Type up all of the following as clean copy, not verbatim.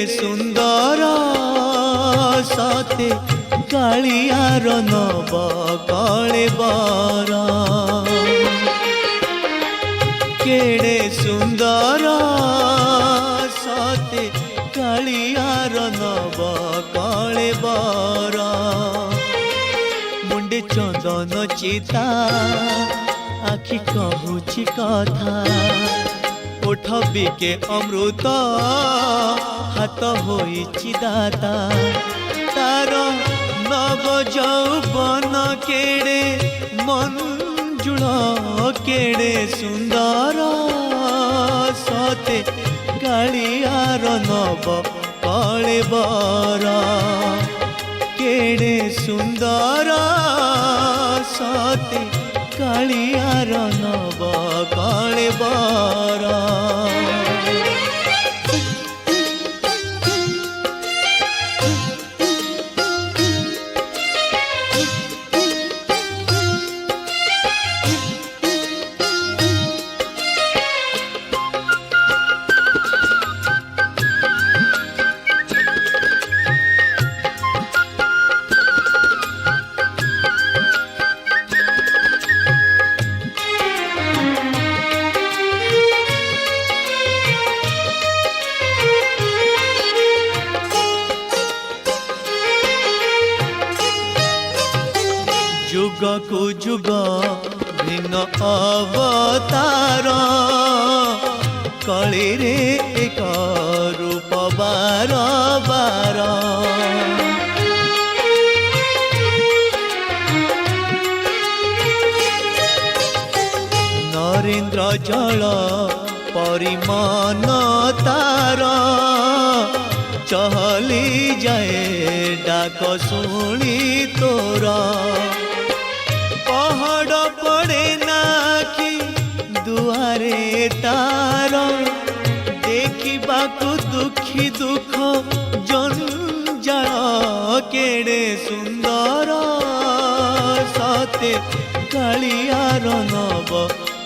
सुंदर सते कालियार नव कले बर केड़े सुंदर सते कालियार नव कले बर मुंडे चंदन चिता आखि कहूची कथा ओठ बिके अमृत हाथ होइछि दाता तार नव यौवन केड़े मंजुल केड़े सुंदर सते कालियार नव कले बर केड़े सुंदर सते कालियार नव कले बर जुग को जुग भिन्न अवतार कली रे एक रूप बार बार नरेन्द्र जल परिमान तार चहली जाए डाक शुणी तोरा पहाड़ पड़े नाखी दुआरे तार देखा दुखी दुख जंजाल केड़े सुंदर सते कालियार नव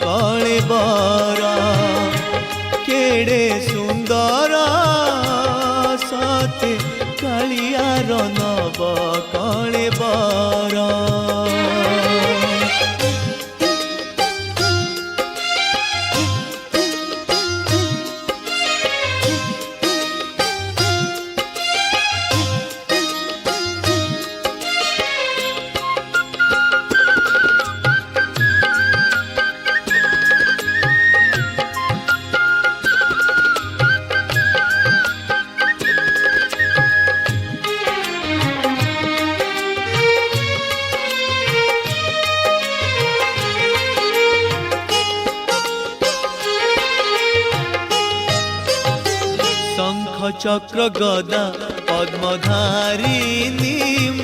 कले बर केड़े सुंदर सते कालियार नव कले बर चक्र गदा पद्मधारी नीम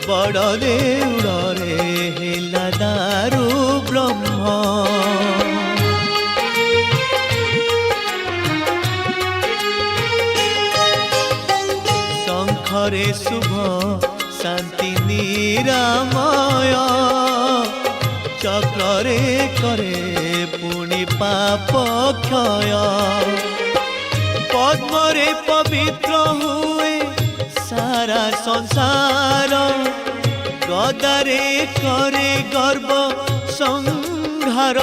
बड़ देउड़े हेला दारु ब्रह्म शंखरे शुभ शांति निरामय चक्रे करे पुणी पाप क्षय पद्मरे पवित्र हुए सारा संसार गदारे करे गर्व संहार।